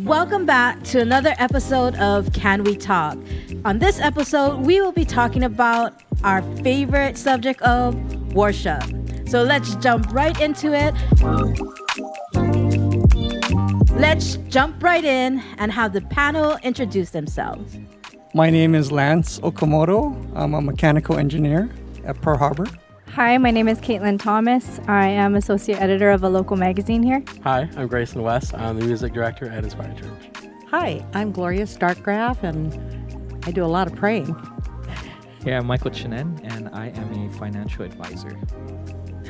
Welcome back to another episode of Can We Talk? On this episode, we will be talking about our favorite subject of worship. So let's jump right into it. Let's jump right in and have the panel introduce themselves. My name is Lance Okamoto. I'm a mechanical engineer at Pearl Harbor. Hi, my name is Caitlin Thomas. I am associate editor of a local magazine here. Hi, I'm Grayson West. I'm the music director at InspireChurch. Hi, I'm Gloria Starkgraf, and I do a lot of praying. Yeah, I'm Michael Chinen, and I am a financial advisor.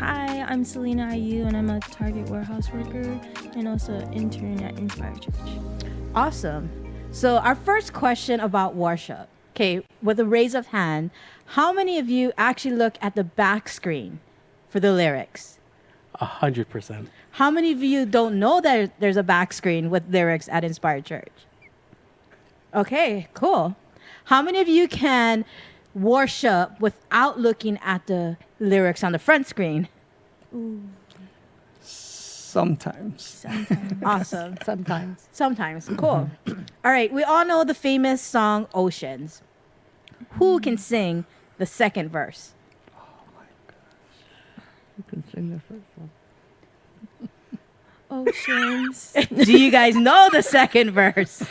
Hi, I'm Selena Ayu, and I'm a Target warehouse worker and also an intern at InspireChurch. Awesome. So our first question about worship. Okay, with a raise of hand, how many of you actually look at the back screen for the lyrics? 100%. How many of you don't know that there's a back screen with lyrics at Inspired Church? Okay, cool. How many of you can worship without looking at the lyrics on the front screen? Ooh, Sometimes. Awesome. Sometimes. Cool. All right, we all know the famous song Oceans. Who can sing the second verse? You can sing the first one. Oceans. Do you guys know the second verse?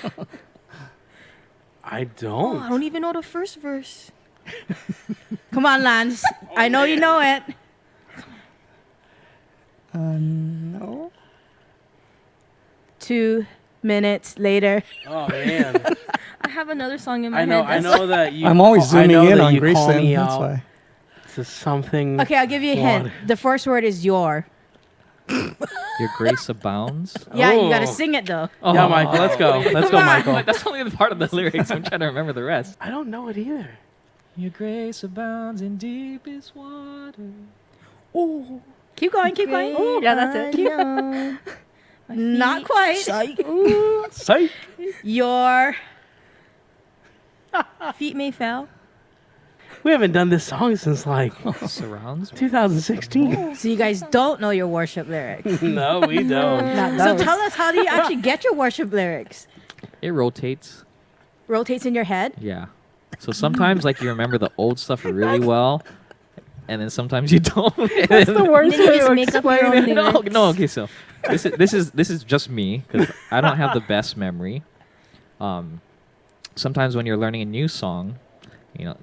I I don't. don't even know the first verse. Come on, Lance. I know you know it. No. 2 minutes later. Oh, man. I have another song in my I know head. I know that you... I'm always I know zooming in that on you call Grayson. me That's out why. to something... Okay, I'll give you a hint. The first word is your. Your grace abounds. Yeah, you Oh. gotta sing it though. Yeah, Michael, let's go. Let's go, Come on. Michael. That's only the part of the lyrics. I'm trying to remember the rest. I don't know it either. Your grace abounds in deepest water. Oh, Keep going, keep going. great Yeah, that's it. unknown. My Not feet- quite. Psych. Your. Feet may fail. We haven't done this song since, like, Surrounds me. 2016. So you guys don't know your worship lyrics. No, we don't. Not So those. tell us, how do you actually get your worship lyrics? It rotates. Rotates in your head? Yeah. So sometimes, like, you remember the old stuff really well, and then sometimes you don't. That's the And then you just make up your own No, lyrics. no. Okay, so this is just me because I don't have the best memory. Sometimes when you're learning a new song, you know,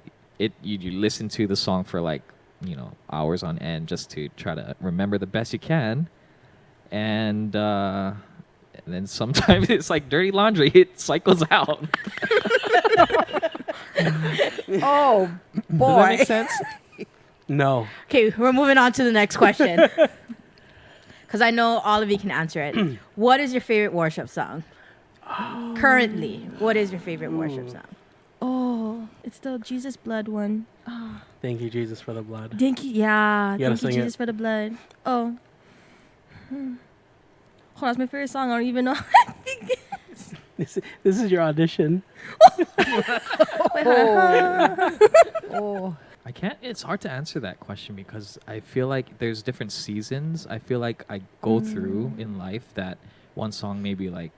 you listen to the song for like, you know, hours on end just to try to remember the best you can, and then sometimes it's like dirty laundry. It cycles out. Oh, Does that boy. make sense? No. Okay, we're moving on to the next question. Because I know all of you can answer it. What is your favorite worship song? Currently, what is your favorite worship song? Oh, it's the Jesus blood one. Thank you, Jesus, for the blood. Thank you. Yeah. You gotta Thank you, sing it. Jesus, for the blood. Oh. Hold on, that's my favorite song. I don't even know. This is your audition. Oh, I can't. It's hard to answer that question because I feel like there's different seasons. I feel like I go through in life that one song may be like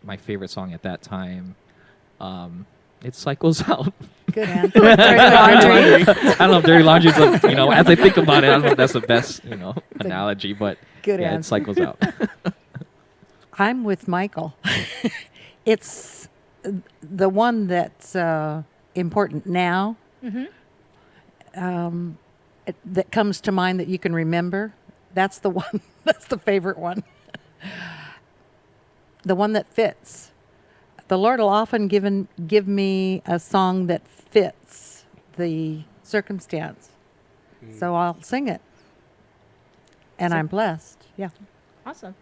my favorite song at that time. It cycles out. good answer. I don't know if dirty laundry is, you know, as I think about it, I don't know if that's the best, you know, analogy, but Good yeah, it answer. cycles out. I'm with Michael. It's the one that's important now. That comes to mind that you can remember. That's the one. That's the favorite one. The one that fits. The Lord will often give me a song that fits the circumstance. So I'll sing it. And I'm blessed. Yeah. Awesome.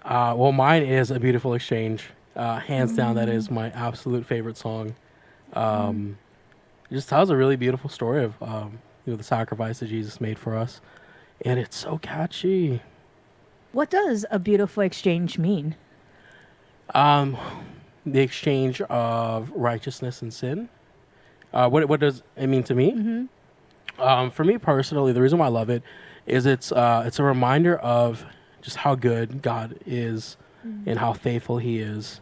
Well, mine is A Beautiful Exchange. Hands down, that is my absolute favorite song. It just tells a really beautiful story of you know, the sacrifice that Jesus made for us. And it's so catchy. What does a beautiful exchange mean? The exchange of righteousness and sin. What does it mean to me? For me personally, the reason why I love it is it's a reminder of just how good God is and how faithful He is.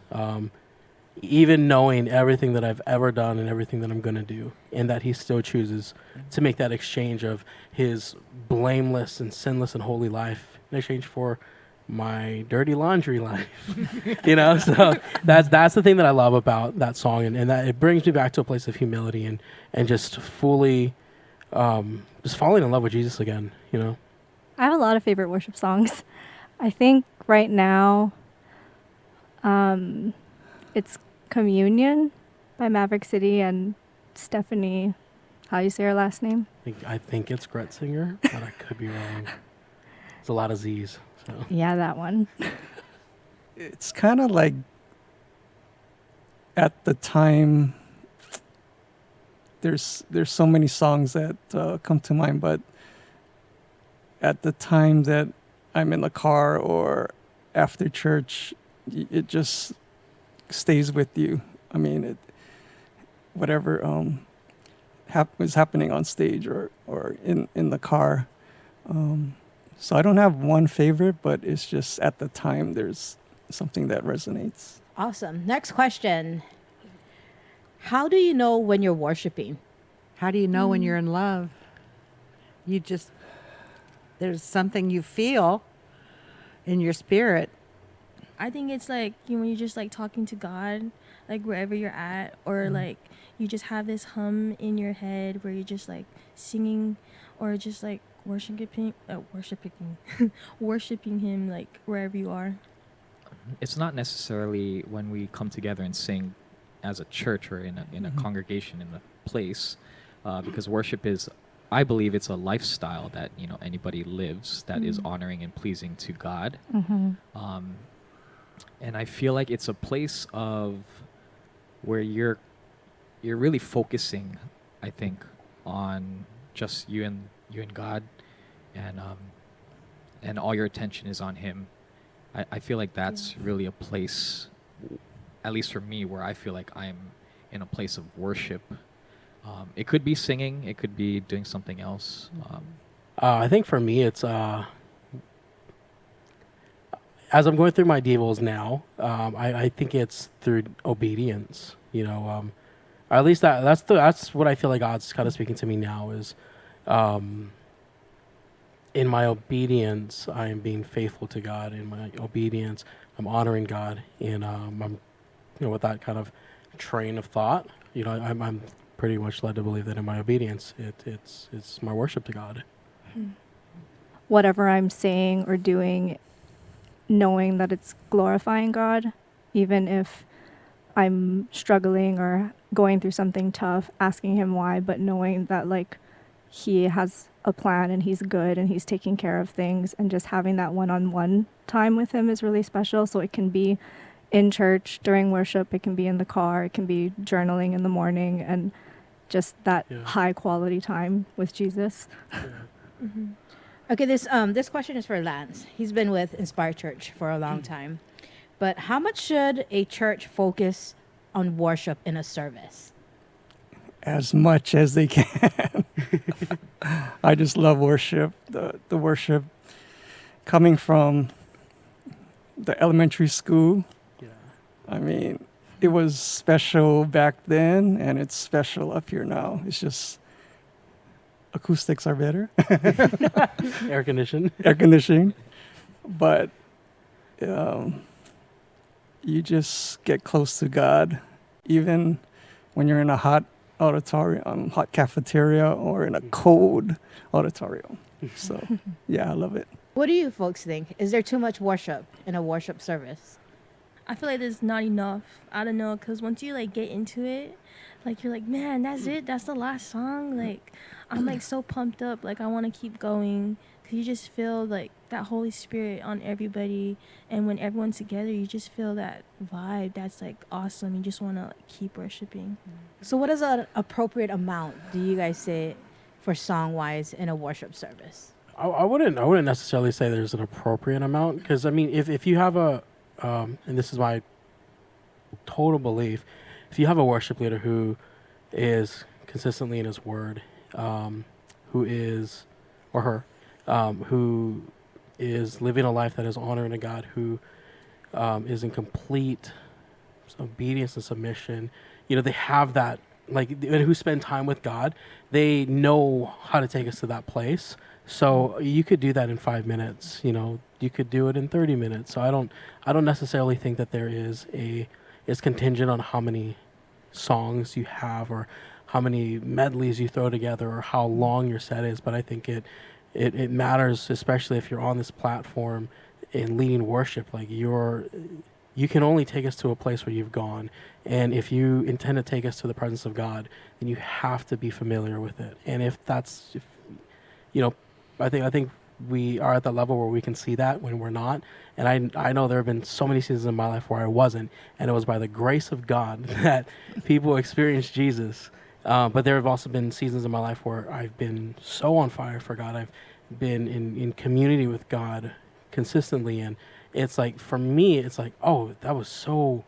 Even knowing everything that I've ever done and everything that I'm going to do, and that He still chooses to make that exchange of His blameless and sinless and holy life in exchange for my dirty laundry life. So that's the thing that I love about that song, and that it brings me back to a place of humility and just fully just falling in love with Jesus again. I have a lot of favorite worship songs. I think right now it's Communion by Maverick City and Stephanie, how you say her last name? I think it's Gretzinger, but I could be wrong. It's a lot of Z's. So. Yeah, that one. It's kind of like at the time, there's so many songs that come to mind, but at the time that I'm in the car or after church, it just stays with you. I mean, whatever was happening on stage or in the car. So I don't have one favorite, but it's just at the time there's something that resonates. Awesome. Next question. How do you know when you're worshiping? How do you know when you're in love? There's something you feel in your spirit. I think it's like when you're just like talking to God, like wherever you're at, or like you just have this hum in your head where you're just like singing or just like worshiping Him like wherever you are. It's not necessarily when we come together and sing as a church or in a congregation in the place, because worship is, I believe, it's a lifestyle that anybody lives that is honoring and pleasing to God. And I feel like it's a place of where you're really focusing, I think, on just you and God, and all your attention is on Him. I feel like that's really a place, at least for me, where I feel like I'm in a place of worship. It could be singing, it could be doing something else. I think for me, it's as I'm going through my devos now, I think it's through obedience. Or at least that's what I feel like God's kind of speaking to me now is, in my obedience, I am being faithful to God. In my obedience, I'm honoring God, and I'm, with that kind of train of thought, I'm pretty much led to believe that in my obedience, it's my worship to God. Whatever I'm saying or doing, knowing that it's glorifying God, even if I'm struggling or going through something tough, asking Him why, but knowing that like He has a plan and He's good and He's taking care of things, and just having that one-on-one time with Him is really special. So it can be in church during worship, it can be in the car, it can be journaling in the morning, and just that high quality time with Jesus. Okay, this question is for Lance. He's been with InspireChurch for a long time. But how much should a church focus on worship in a service? As much as they can. I just love worship. The worship coming from the elementary school. Yeah. I mean, it was special back then, and it's special up here now. It's just acoustics are better. Air conditioning. But you just get close to God, even when you're in a hot auditorium, hot cafeteria, or in a cold auditorium. So, yeah, I love it. What do you folks think? Is there too much worship in a worship service? I feel like there's not enough. I don't know, because once you like get into it, like you're like, man, that's it, that's the last song. Like I'm like so pumped up, like I want to keep going, because you just feel like that Holy Spirit on everybody, and when everyone's together, you just feel that vibe that's like awesome. You just want to like keep worshiping. So what is an appropriate amount, do you guys say, for song-wise in a worship service? I wouldn't necessarily say there's an appropriate amount, because I mean, if you have a and this is my total belief, if you have a worship leader who is consistently in his word, who is, or her, who is living a life that is honoring to God, who is in complete obedience and submission, they have that, like, and who spend time with God, they know how to take us to that place. So you could do that in 5 minutes. You could do it in 30 minutes. So I don't necessarily think that it's contingent on how many songs you have or how many medleys you throw together or how long your set is. But I think it matters, especially if you're on this platform in leading worship. Like, you can only take us to a place where you've gone. And if you intend to take us to the presence of God, then you have to be familiar with it. And I think we are at the level where we can see that when we're not. And I know there have been so many seasons in my life where I wasn't, and it was by the grace of God that people experienced Jesus. But there have also been seasons in my life where I've been so on fire for God. I've been in community with God consistently, and it's like, for me, it's like, oh, that was so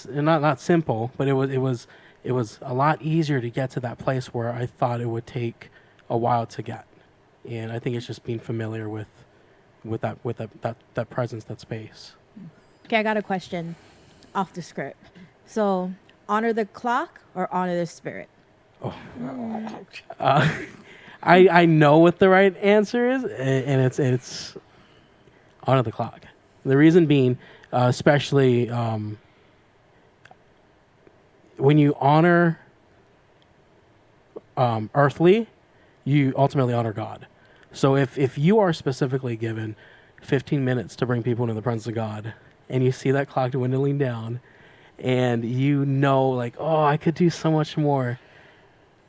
not simple, but it was a lot easier to get to that place where I thought it would take a while to get. And I think it's just being familiar with that presence, that space. Okay, I got a question off the script. So, honor the clock or honor the spirit? I know what the right answer is, and it's honor the clock. The reason being, especially when you honor earthly, you ultimately honor God. So if you are specifically given 15 minutes to bring people into the presence of God, and you see that clock dwindling down, and like, oh, I could do so much more,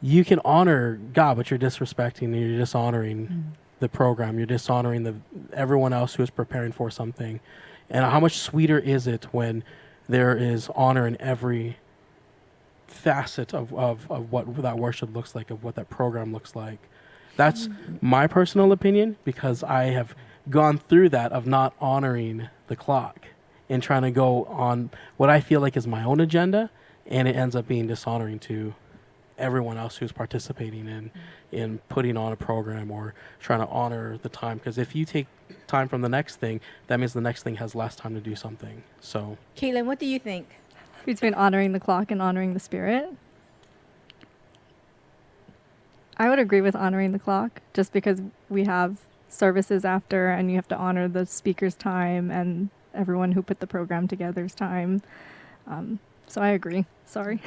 you can honor God, but you're disrespecting and you're dishonoring the program. You're dishonoring everyone else who is preparing for something. And how much sweeter is it when there is honor in every facet of what that worship looks like, of what that program looks like. That's my personal opinion, because I have gone through that of not honoring the clock and trying to go on what I feel like is my own agenda, and it ends up being dishonoring to everyone else who's participating in putting on a program or trying to honor the time. Because if you take time from the next thing, that means the next thing has less time to do something. So, Caitlin, what do you think? Between honoring the clock and honoring the spirit? I would agree with honoring the clock, just because we have services after and you have to honor the speaker's time and everyone who put the program together's time. So I agree. Sorry.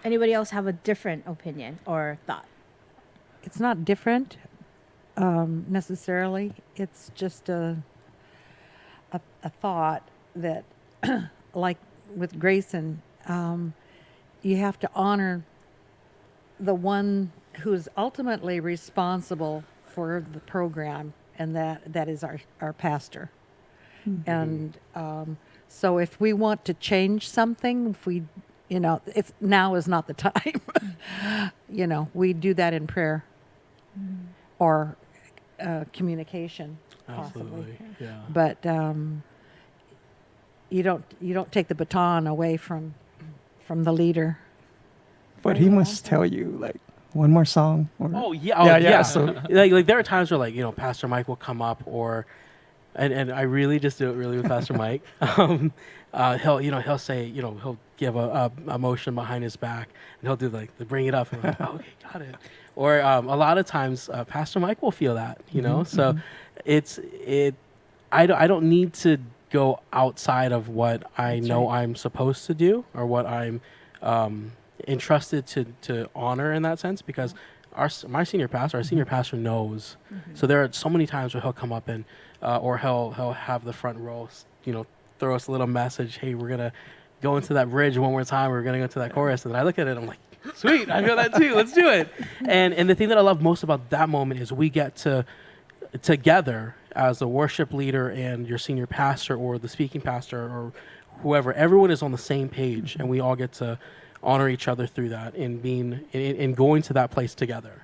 Anybody else have a different opinion or thought? It's not different necessarily. It's just a thought that, like with Grayson, you have to honor the one who's ultimately responsible for the program, and that is our pastor. Mm-hmm. And so if we want to change something, if we, it's now is not the time. We do that in prayer or communication, absolutely, possibly. Yeah. But you don't take the baton away from the leader. But he must tell you, like, one more song. Or, oh yeah, yeah. So like there are times where, like, Pastor Mike will come up, and I really just do it really with Pastor Mike. He'll say, he'll give a motion behind his back, and he'll do like the bring it up, and I'm like, oh, okay, got it. Or a lot of times Pastor Mike will feel that, so I don't need to go outside of what I know I'm supposed to do or what I'm entrusted to honor in that sense, because my senior pastor knows. So there are so many times where he'll come up and or he'll have the front row, throw us a little message, hey, we're gonna go into that bridge one more time, we're gonna go to that chorus, and then I look at it, I'm like, sweet, I feel that too, let's do it. And the thing that I love most about that moment is we get to together as a worship leader and your senior pastor or the speaking pastor or whoever, everyone is on the same page, and we all get to honor each other through that and being in going to that place together.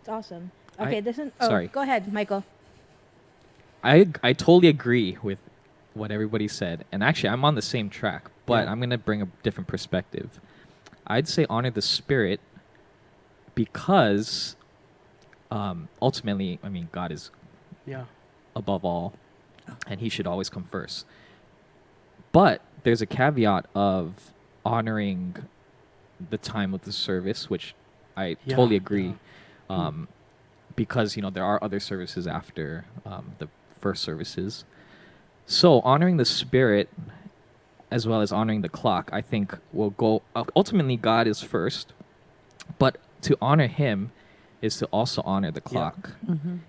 It's awesome. Okay, sorry. Go ahead, Michael. I totally agree with what everybody said, and actually I'm on the same track, but I'm gonna bring a different perspective. I'd say honor the spirit because ultimately, I mean, God is above all, and he should always come first. But there's a caveat of honoring the time of the service, which I Yeah, totally agree. yeah. Because there are other services after the first services. So honoring the Spirit as well as honoring the clock, I think will go. Ultimately, God is first, but to honor Him is to also honor the clock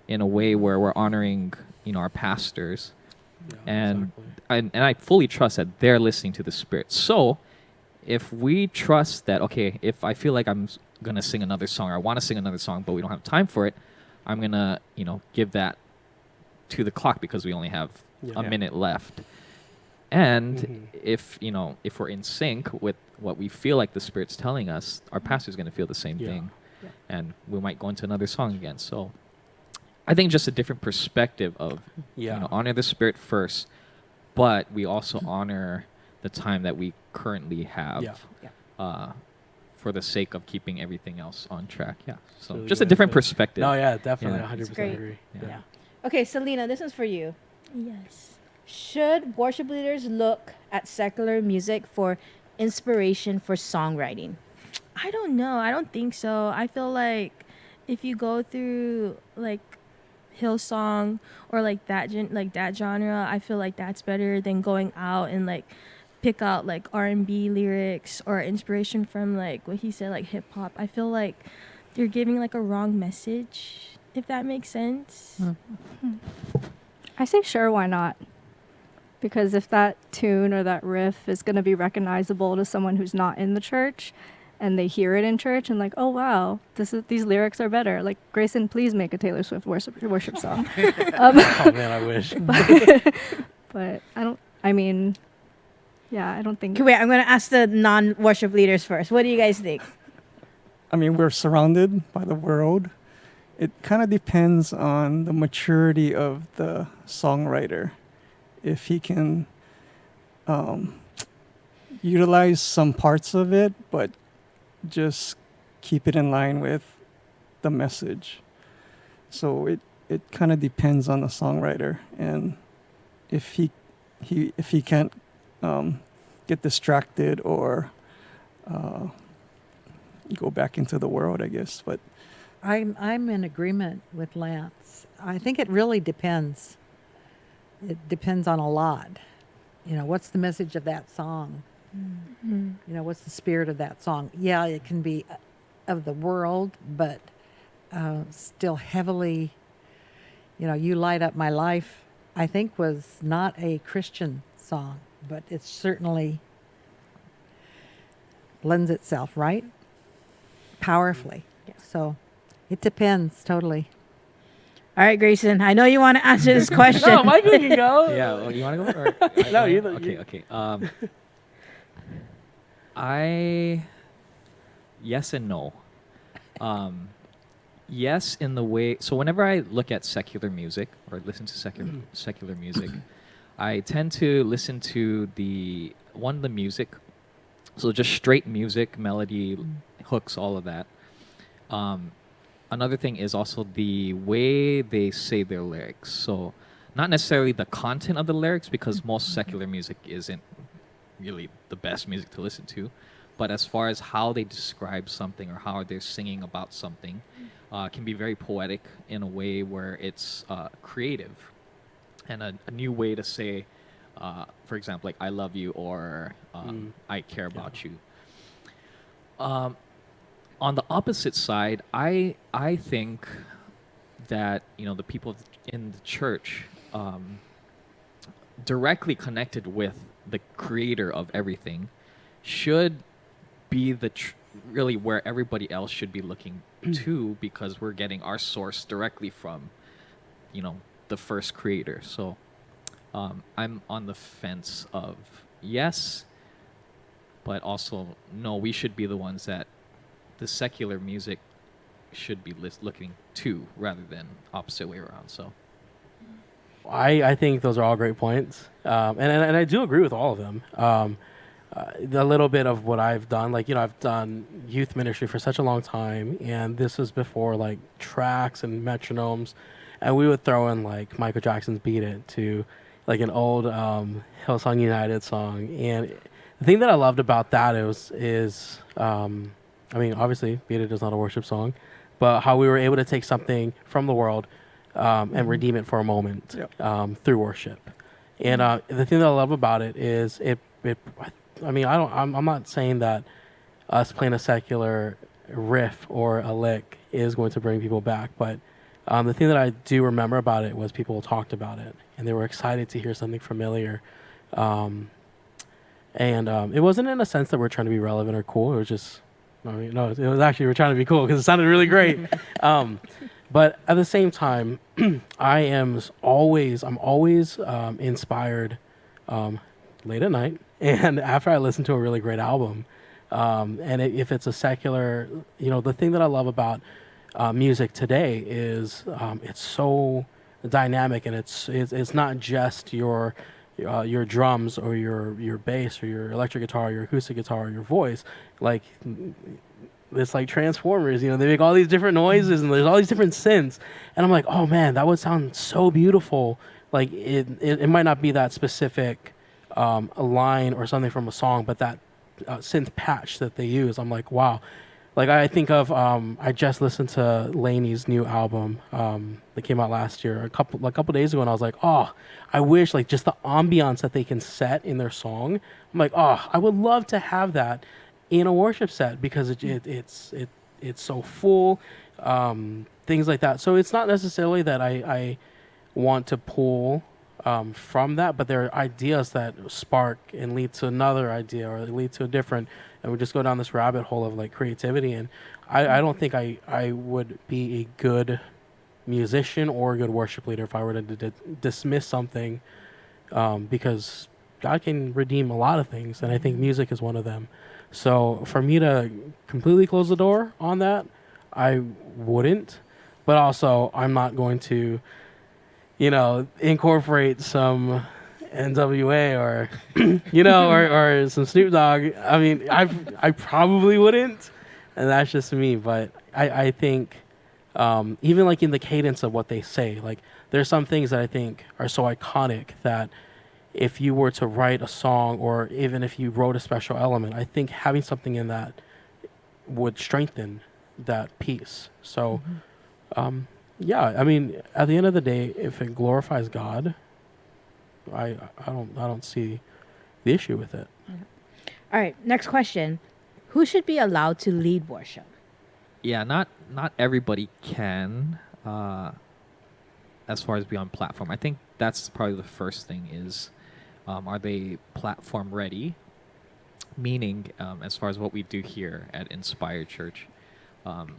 in a way where we're honoring our pastors, Yeah, and exactly. I fully trust that they're listening to the Spirit. So if we trust that, okay, if I feel like I'm gonna sing another song, or I want to sing another song, but we don't have time for it, I'm gonna give that to the clock because we only have Yeah. a minute left. And Mhm. if we're in sync with what we feel like the Spirit's telling us, our pastor's gonna feel the same Yeah. thing, and we might go into another song again. So I think just a different perspective of Yeah. honor the Spirit first, but we also honor the time that we currently have. Yeah. For the sake of keeping everything else on track. Yeah. So Really just a good different input. perspective. No, yeah, definitely, Yeah. 100% great. agree. Yeah. Okay, Selena, this one's for you. Yes. Should worship leaders look at secular music for inspiration for songwriting? I don't know. I don't think so. I feel like if you go through like Hillsong or like that genre, I feel like that's better than going out and like pick out like R&B lyrics or inspiration from like what he said, like hip hop. I feel like you're giving like a wrong message, if that makes sense. I say sure, why not? Because if that tune or that riff is going to be recognizable to someone who's not in the church, and they hear it in church and like, oh wow, these lyrics are better. Like, Grayson, please make a Taylor Swift worship song. Oh man, I wish. But I don't think. Okay, wait, I'm going to ask the non-worship leaders first. What do you guys think? I mean, we're surrounded by the world. It kind of depends on the maturity of the songwriter. If he can utilize some parts of it, but just keep it in line with the message. So it kind of depends on the songwriter, and if he can't get distracted or go back into the world, I guess. But I'm in agreement with Lance. I think it really depends. It depends on a lot. What's the message of that song? What's the spirit of that song? Yeah, it can be of the world, but still heavily, You Light Up My Life, I think was not a Christian song, but it certainly lends itself, right? Powerfully. So it depends totally. All right, Grayson, I know you want to answer this question. No, Mike, you can go. Yeah, well, you want to go? Or No, you. Okay. Yes and no. Yes, in the way. So whenever I look at secular music or listen to secular music, I tend to listen to the music. So just straight music, melody, hooks, all of that. Another thing is also the way they say their lyrics. So not necessarily the content of the lyrics, because most secular music isn't really the best music to listen to, but as far as how they describe something or how they're singing about something, can be very poetic in a way where it's creative and a new way to say, for example, like I love you or I care about you. On the opposite side, I think that the people in the church directly connected with the creator of everything should be really where everybody else should be looking to, because we're getting our source directly from the first creator. So I'm on the fence of yes, but also no, we should be the ones that the secular music should be looking to, rather than opposite way around. So I think those are all great points, and I do agree with all of them. The little bit of what I've done, like I've done youth ministry for such a long time, and this was before like tracks and metronomes, and we would throw in like Michael Jackson's "Beat It" to like an old Hillsong United song. And the thing that I loved about that is I mean, obviously, Beat It is not a worship song, but how we were able to take something from the world and redeem it for a moment through worship. And the thing that I love about it is I mean, I'm not saying that us playing a secular riff or a lick is going to bring people back, but the thing that I do remember about it was people talked about it and they were excited to hear something familiar. And it wasn't in a sense that we're trying to be relevant or cool. It was just, I mean, no, it was actually we're trying to be cool because it sounded really great. But at the same time, I'm always inspired late at night and after I listen to a really great album. And if it's a secular, the thing that I love about music today is it's so dynamic, and it's not just your drums or your bass or your electric guitar or your acoustic guitar or your voice. Like it's like Transformers, they make all these different noises and there's all these different synths, and I'm like, oh man, that would sound so beautiful. Like it might not be that specific a line or something from a song, but that synth patch that they use, I'm like, wow. Like I think of I just listened to Laney's new album that came out last year a couple days ago, and I was like, oh, I wish like just the ambiance that they can set in their song. I'm like, oh, I would love to have that in a worship set because it's so full, things like that. So it's not necessarily that I want to pull from that, but there are ideas that spark and lead to another idea or lead to a different, and we just go down this rabbit hole of like creativity. And I don't think I would be a good musician or a good worship leader if I were to dismiss something, because God can redeem a lot of things, and I think music is one of them. So for me to completely close the door on that, I wouldn't, but also I'm not going to incorporate some NWA or, or some Snoop Dogg. I mean, I probably wouldn't, and that's just me. But I think even like in the cadence of what they say, like there's some things that I think are so iconic that if you were to write a song or even if you wrote a special element, I think having something in that would strengthen that piece. So, yeah, I mean, at the end of the day, if it glorifies God, I don't see the issue with it. All right, next question. Who should be allowed to lead worship? Yeah, not everybody can, as far as be on platform. I think that's probably the first thing is, are they platform ready? Meaning, as far as what we do here at InspireChurch,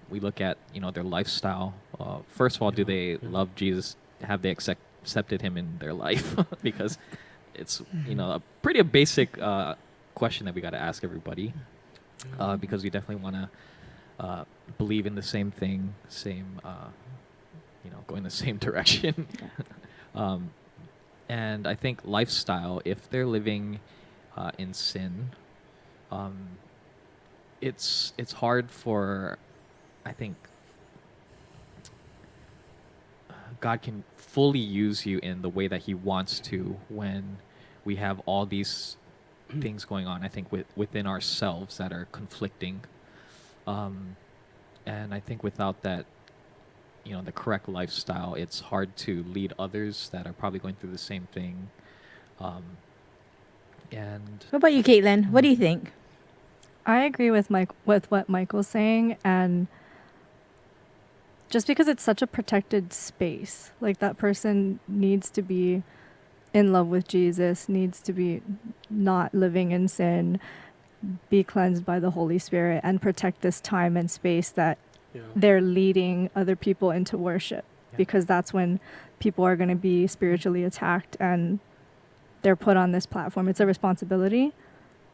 we look at their lifestyle. First of all, do they love Jesus? Have they accepted him in their life? Because it's a pretty basic question that we got to ask everybody, because we definitely want to believe in the same thing, going the same direction. And I think lifestyle, if they're living in sin, it's hard for, I think, God can fully use you in the way that he wants to when we have all these things going on, I think, within ourselves that are conflicting. And I think without that, the correct lifestyle, it's hard to lead others that are probably going through the same thing. And What about you, Caitlin? What do you think? I agree with what Michael's saying, and just because it's such a protected space, like that person needs to be in love with Jesus, needs to be not living in sin, be cleansed by the Holy Spirit, and protect this time and space that they're leading other people into worship, because that's when people are going to be spiritually attacked and they're put on this platform. It's a responsibility.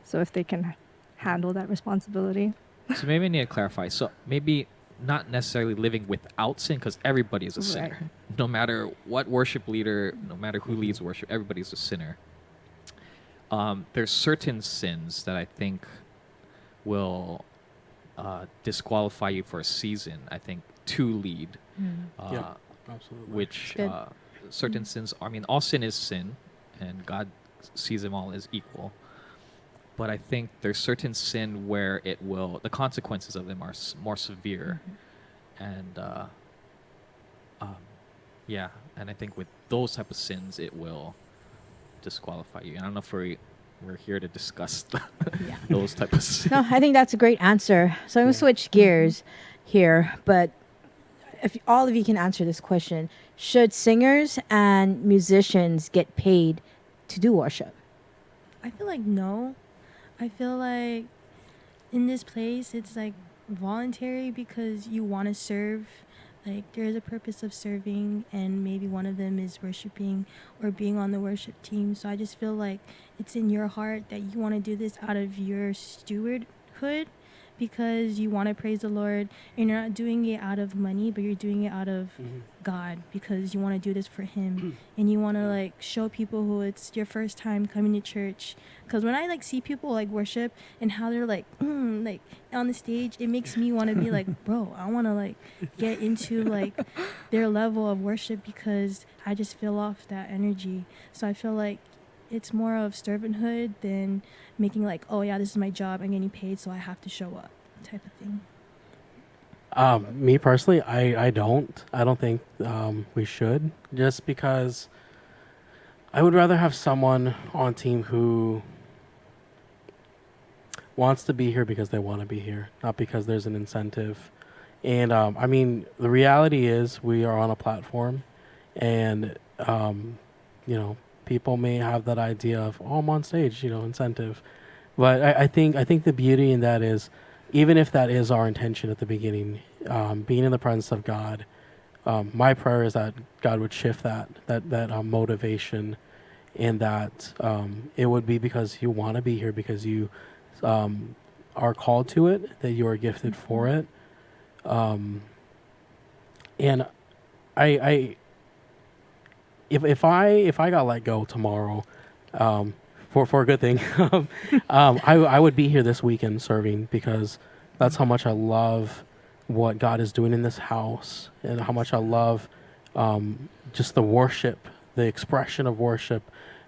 So if they can handle that responsibility. So maybe I need to clarify. So maybe not necessarily living without sin, because everybody is a sinner. Right. No matter what worship leader, no matter who leads worship, everybody's a sinner. There's certain sins that I think will disqualify you for a season, I think, to lead. Yeah, absolutely. Which Good. certain sins, I mean, all sin is sin. and God sees them all as equal. But I think there's certain sin where the consequences of them are more severe. And yeah, and I think with those type of sins, it will disqualify you. I don't know if we're here to discuss those type of sins. No, I think that's a great answer. So I'm going to switch gears here, but if all of you can answer this question, should singers and musicians get paid to do worship? I feel like no. I feel like in this place it's like voluntary because you want to serve. Like there's a purpose of serving, and maybe one of them is worshiping or being on the worship team. So I just feel like it's in your heart that you want to do this out of your stewardhood, because you want to praise the Lord, and you're not doing it out of money, but you're doing it out of God, because you want to do this for Him, and you want to like show people who it's your first time coming to church. Because when I like see people like worship and how they're like on the stage, it makes me want to be like, bro, I want to like get into like their level of worship, because I just feel off that energy. So I feel like it's more of servanthood than making like, oh yeah, this is my job, I'm getting paid, so I have to show up type of thing. Me personally, I don't think we should, just because I would rather have someone on team who wants to be here because they want to be here, not because there's an incentive. And I mean, the reality is we are on a platform, and people may have that idea of, oh, I'm on stage, incentive. But I think the beauty in that is, even if that is our intention at the beginning, being in the presence of God, my prayer is that God would shift that motivation, and that it would be because you want to be here, because you are called to it, that you are gifted for it. And if I got let go tomorrow, for a good thing, I would be here this weekend serving, because that's how much I love what God is doing in this house, and how much I love just the worship, the expression of worship,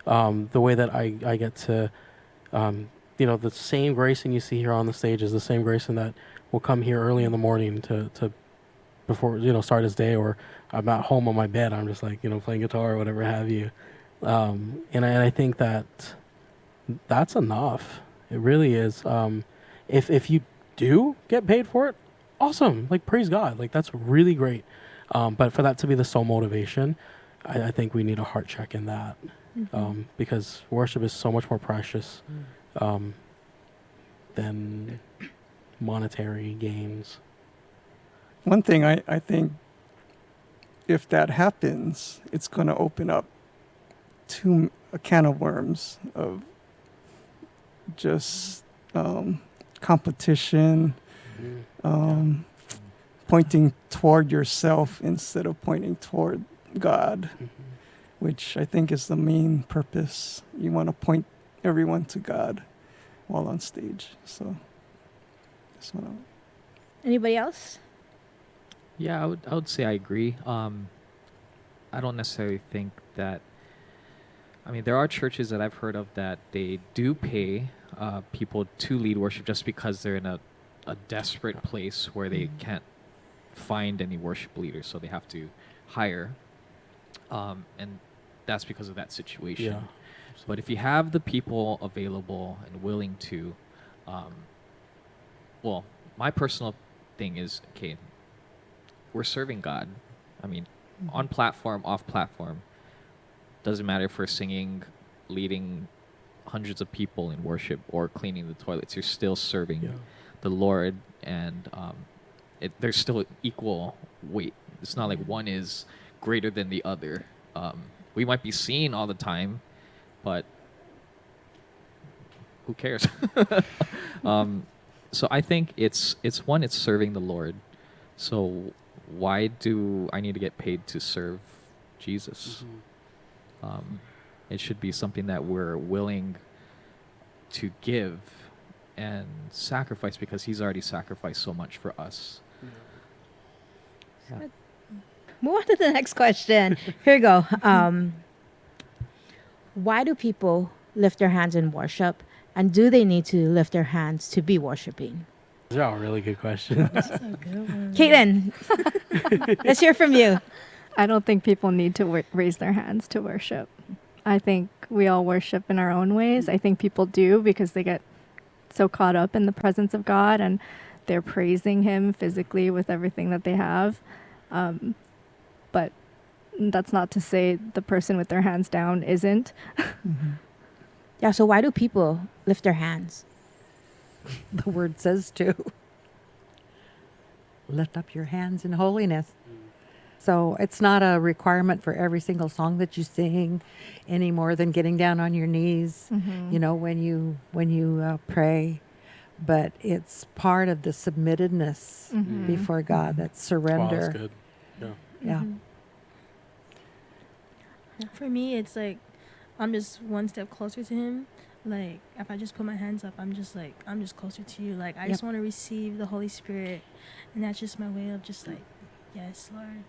the way that I get to, the same Grayson you see here on the stage is the same Grayson that will come here early in the morning to before start his day, or I'm at home on my bed, I'm just like playing guitar or whatever have you, and I think that's enough. It really is. If you do get paid for it, awesome. Like, praise God. Like, that's really great. But for that to be the sole motivation, I think we need a heart check in that, because worship is so much more precious than monetary gains. One thing I think, if that happens, it's going to open up a can of worms of just competition, pointing toward yourself instead of pointing toward God, which I think is the main purpose. You want to point everyone to God while on stage. So that's what Anybody else? Yeah, I would say I agree. I don't necessarily think that. I mean, there are churches that I've heard of that they do pay people to lead worship just because they're in a desperate place where they can't find any worship leaders, so they have to hire. And that's because of that situation. Yeah. But if you have the people available and willing to, well, my personal thing is, okay, we're serving God. I mean, on platform, off platform, doesn't matter if we're singing, leading hundreds of people in worship, or cleaning the toilets. You're still serving the Lord, and there's still equal weight. It's not like one is greater than the other. We might be seen all the time, but who cares? So I think it's serving the Lord. So why do I need to get paid to serve Jesus? It should be something that we're willing to give and sacrifice, because He's already sacrificed so much for us. Move on to the next question. Here we go. why do people lift their hands in worship? And do they need to lift their hands to be worshiping? Those are all really good questions. That's a good one. Caitlin, let's hear from you. I don't think people need to raise their hands to worship. I think we all worship in our own ways. I think people do because they get so caught up in the presence of God and they're praising Him physically with everything that they have. But that's not to say the person with their hands down isn't. Yeah, so why do people lift their hands? The word says to. Lift up your hands in holiness. So it's not a requirement for every single song that you sing any more than getting down on your knees, you know, when you pray. But it's part of the submittedness before God, that Wow, surrender. that's good. Yeah. Yeah. For me, it's like I'm just one step closer to Him. Like if I just put my hands up, I'm just closer to you. Like I just want to receive the Holy Spirit, and that's just my way of just like, yes, Lord.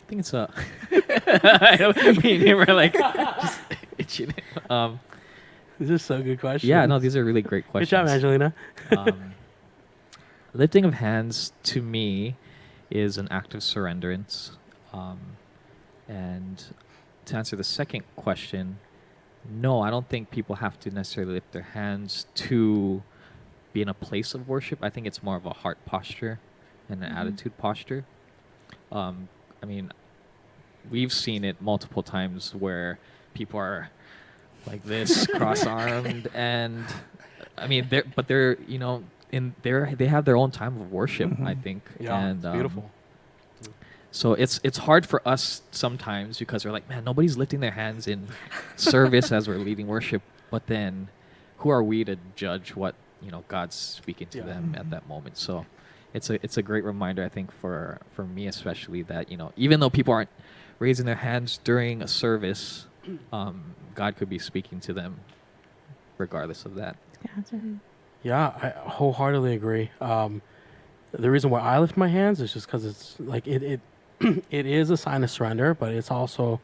I think it's I mean, we're like just itching. These are so good questions. Yeah, no, these are really great Good questions. job, Angelina. Lifting of hands to me is an act of surrenderance. And to answer the second question, no, I don't think people have to necessarily lift their hands to be in a place of worship. I think it's more of a heart posture and an attitude posture. I mean, we've seen it multiple times where people are like this, cross-armed, and I mean, they're you know, they have their own time of worship. I think, Yeah, and it's beautiful. so it's hard for us sometimes because we're like, man, nobody's lifting their hands in service as we're leading worship. But then, who are we to judge what, you know, God's speaking to them at that moment? So, it's a great reminder, I think, for me especially, that, you know, even though people aren't raising their hands during a service, God could be speaking to them regardless of that. Yeah, I wholeheartedly agree. The reason why I lift my hands is just because it's like it is a sign of surrender, but it's also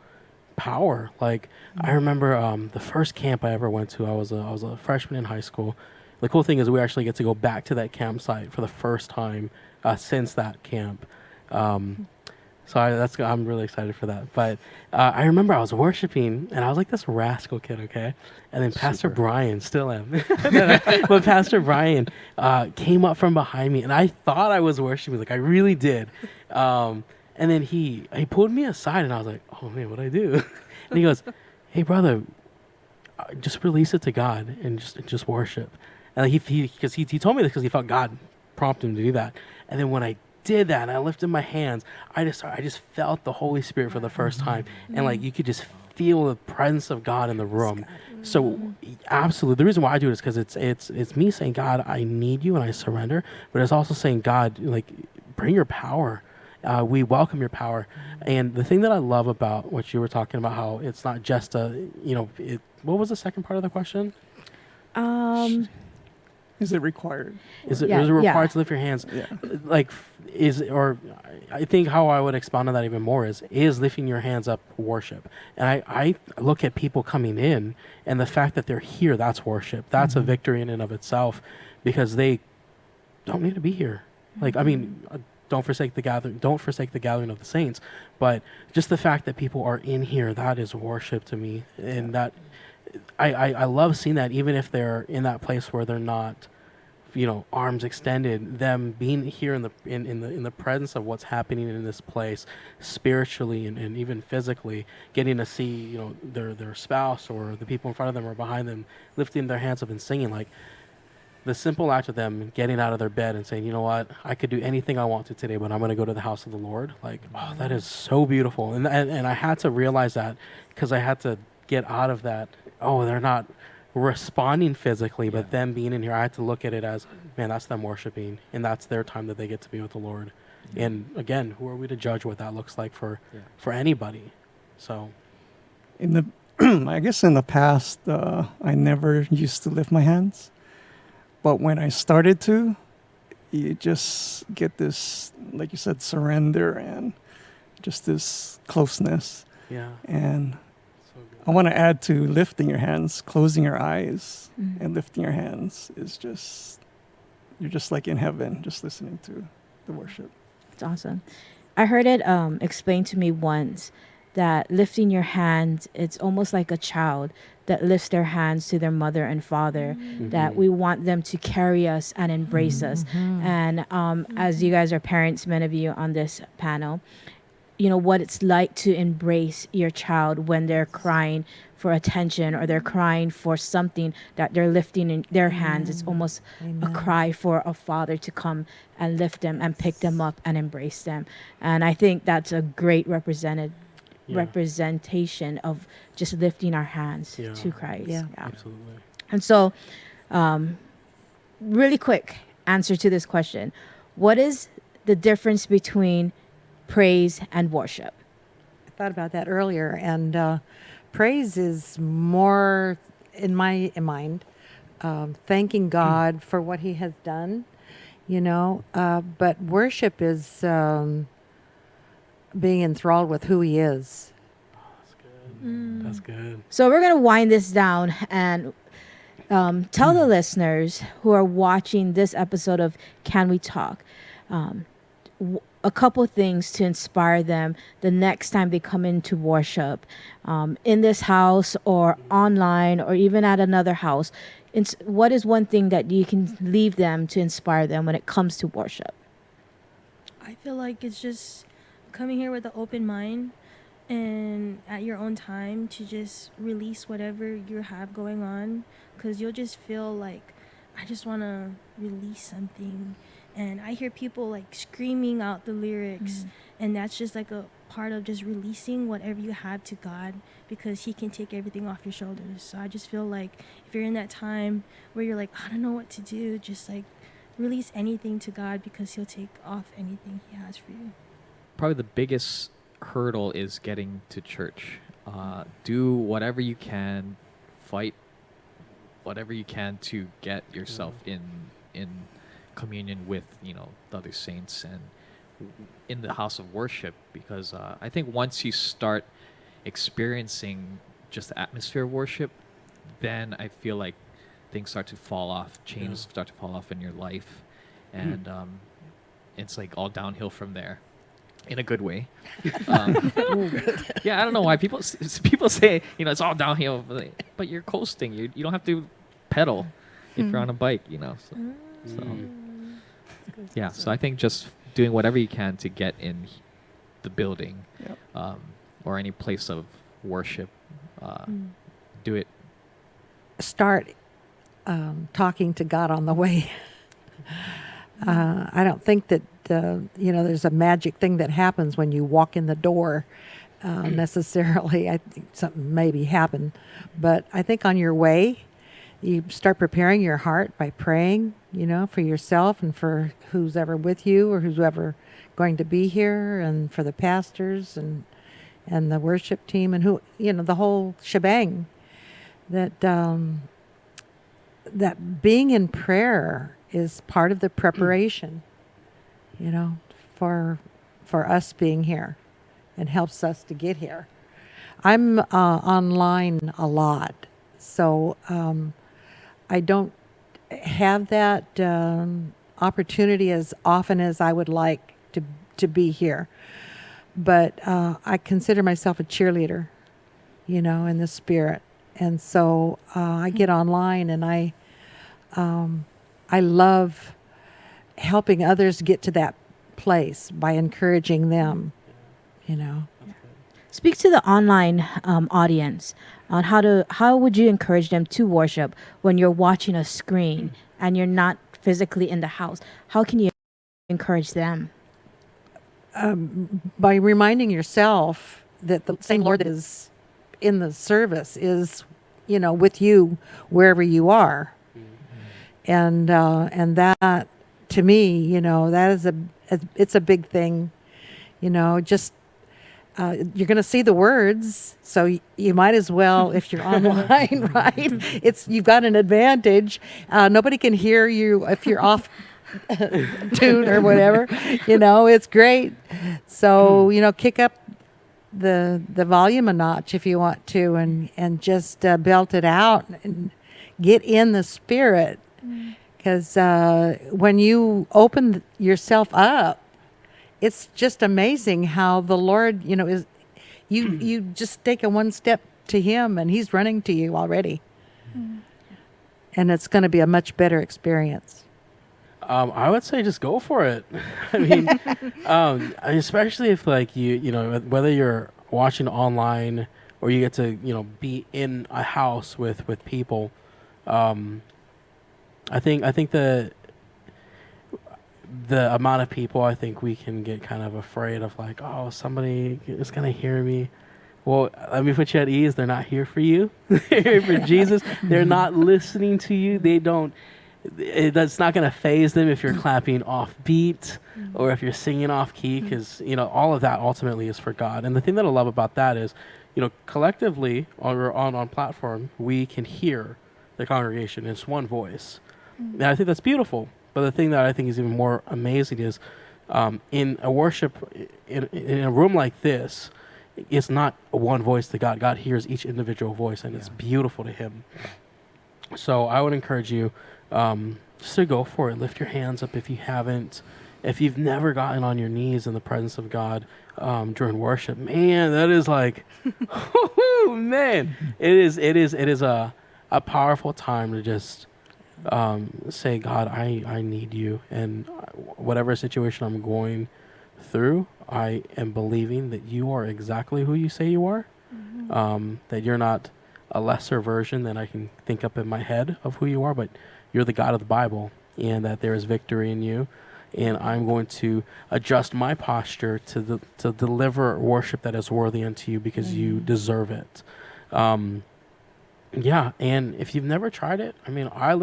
power. Like I remember the first camp I ever went to. I was a freshman in high school. The cool thing is we actually get to go back to that campsite for the first time since that camp. So I'm really excited for that. But I remember I was worshiping, and I was like this rascal kid, okay? And then Pastor Brian, still am. But Pastor Brian came up from behind me, and I thought I was worshiping, like I really did. And then he pulled me aside, and I was like, oh man, what'd I do? And he goes, hey brother, just release it to God and just worship. And he told me this because he felt God prompt him to do that. And then when I did that and I lifted my hands, I just felt the Holy Spirit for the first time, and like you could just feel the presence of God in the room. So absolutely, the reason why I do it is because it's me saying, God, I need you and I surrender, but it's also saying, God, like, bring your power. We welcome your power. And the thing that I love about what you were talking about, how it's not just what was the second part of the question? Is it required? Is it Yeah. required to lift your hands? Yeah. Like, I think how I would expound on that even more is lifting your hands up worship. And I look at people coming in, and the fact that they're here, that's worship. That's a victory in and of itself, because they don't need to be here. Like, I mean, don't forsake the gathering of the saints, but just the fact that people are in here, that is worship to me. And that I love seeing that, even if they're in that place where they're not, arms extended, them being here in the presence of what's happening in this place, spiritually and even physically, getting to see their spouse or the people in front of them or behind them lifting their hands up and singing. Like, the simple act of them getting out of their bed and saying, you know what, I could do anything I want to today, but I'm going to go to the house of the Lord. Like, oh, that is so beautiful. And I had to realize that, because I had to get out of that. Oh, they're not responding physically, but them being in here, I had to look at it as, man, that's them worshiping, and that's their time that they get to be with the Lord. And again, who are we to judge what that looks like for anybody? So, I guess in the past, I never used to lift my hands, but when I started to, you just get this, like you said, surrender, and just this closeness. Yeah. And So good. I want to add to lifting your hands, closing your eyes and lifting your hands is just, you're just like in heaven, just listening to the worship. It's awesome. I heard it explained to me once that lifting your hands, it's almost like a child that lifts their hands to their mother and father, that we want them to carry us and embrace us. And as you guys are parents, many of you on this panel, you know what it's like to embrace your child when they're crying for attention or they're crying for something that they're lifting in their hands. It's almost a cry for a father to come and lift them and pick them up and embrace them. And I think that's a great representation of just lifting our hands to Christ. Yeah. Absolutely. And so, really quick answer to this question. What is the difference between praise and worship? I thought about that earlier, and praise is more, in my mind, thanking God for what He has done, you know. But worship is being enthralled with who He is. That's good. That's good. So we're going to wind this down and tell the listeners who are watching this episode of Can We Talk a couple things to inspire them the next time they come into worship in this house or online or even at another house. What is one thing that you can leave them to inspire them when it comes to worship? I feel like it's just coming here with an open mind and at your own time to just release whatever you have going on, because you'll just feel like, I just want to release something. And I hear people like screaming out the lyrics, and that's just like a part of just releasing whatever you have to God, because He can take everything off your shoulders. So I just feel like if you're in that time where you're like, I don't know what to do, just like release anything to God, because He'll take off anything He has for you. Probably the biggest hurdle is getting to church. Do whatever you can, fight whatever you can to get yourself in communion with, you know, the other saints and in the house of worship, because I think once you start experiencing just the atmosphere of worship, then I feel like things start to fall off, chains start to fall off in your life, and it's like all downhill from there, in a good way. Yeah, I don't know why people say, you know, it's all downhill, but you're coasting. You don't have to pedal if you're on a bike, you know. So yeah, so I think just doing whatever you can to get in the building, or any place of worship, do it. Start talking to God on the way. I don't think that you know, there's a magic thing that happens when you walk in the door necessarily. I think something maybe happened, but I think on your way, you start preparing your heart by praying, you know, for yourself and for who's ever with you or who's ever going to be here, and for the pastors and the worship team and who, you know, the whole shebang. That that being in prayer is part of the preparation, you know, for us being here, and helps us to get here. I'm online a lot, so I don't have that opportunity as often as I would like to be here. But I consider myself a cheerleader, you know, in the spirit. And so I get online, and I love helping others get to that place by encouraging them, you know. Speak to the online audience on how would you encourage them to worship when you're watching a screen and you're not physically in the house? How can you encourage them? By reminding yourself that the same Lord that is in the service is, you know, with you wherever you are. And that, to me, you know, that is it's a big thing, you know. Just you're going to see the words, so you might as well, if you're online, right? You've got an advantage. Nobody can hear you if you're off tune or whatever. It's great. So, kick up the volume a notch if you want to, and just belt it out and get in the spirit. Because when you open yourself up, it's just amazing how the Lord, is. You just take a one step to Him, and He's running to you already, and it's going to be a much better experience. I would say just go for it. I mean, especially if like whether you're watching online or you get to be in a house with people. I think the amount of people, I think we can get kind of afraid of like, oh, somebody is gonna hear me. Well, let me put you at ease. They're not here for you. They're here for Jesus. They're not listening to you. They don't. That's not going to phase them if you're clapping off beat or if you're singing off key, because all of that ultimately is for God. And the thing that I love about that is, collectively on platform, we can hear the congregation. It's one voice, and I think that's beautiful. But the thing that I think is even more amazing is, in a worship in a room like this, it's not one voice to God. God hears each individual voice, and it's beautiful to Him. So I would encourage you just to go for it. Lift your hands up if you haven't. If you've never gotten on your knees in the presence of God during worship, man, that is like, man, it is a powerful time to just say, God, I need you, and whatever situation I'm going through, I am believing that you are exactly who you say you are, that you're not a lesser version than I can think up in my head of who you are, but you're the God of the Bible, and that there is victory in you. And I'm going to adjust my posture to deliver worship that is worthy unto you, because you deserve it. And if you've never tried it, I mean, I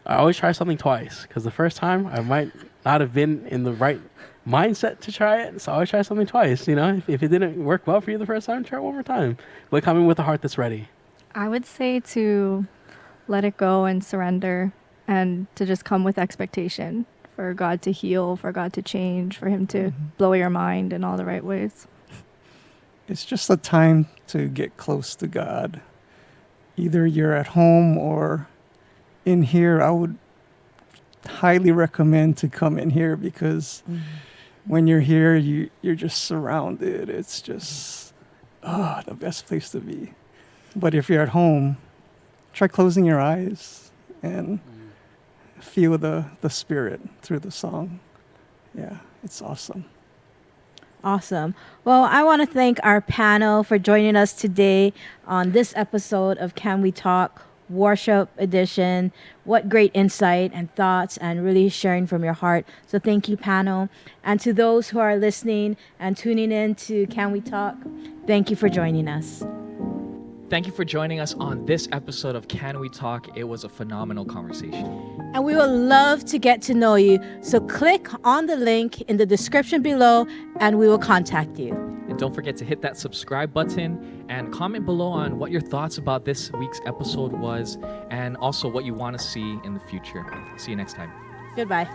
always try something twice, because the first time I might not have been in the right mindset to try it. So I always try something twice. If it didn't work well for you the first time, try it one more time. But come in with a heart that's ready. I would say to let it go and surrender, and to just come with expectation for God to heal, for God to change, for Him to blow your mind in all the right ways. It's just a time to get close to God. Either you're at home or in here. I would highly recommend to come in here, because when you're here, you're just surrounded. It's just the best place to be. But if you're at home, try closing your eyes and feel the Spirit through the song. Yeah, it's awesome. Awesome. Well, I want to thank our panel for joining us today on this episode of Can We Talk Worship Edition. What great insight and thoughts, and really sharing from your heart. So thank you, panel. And to those who are listening and tuning in to Can We Talk, thank you for joining us. Thank you for joining us on this episode of Can We Talk. It was a phenomenal conversation. And we would love to get to know you. So click on the link in the description below and we will contact you. And don't forget to hit that subscribe button and comment below on what your thoughts about this week's episode was, and also what you want to see in the future. See you next time. Goodbye.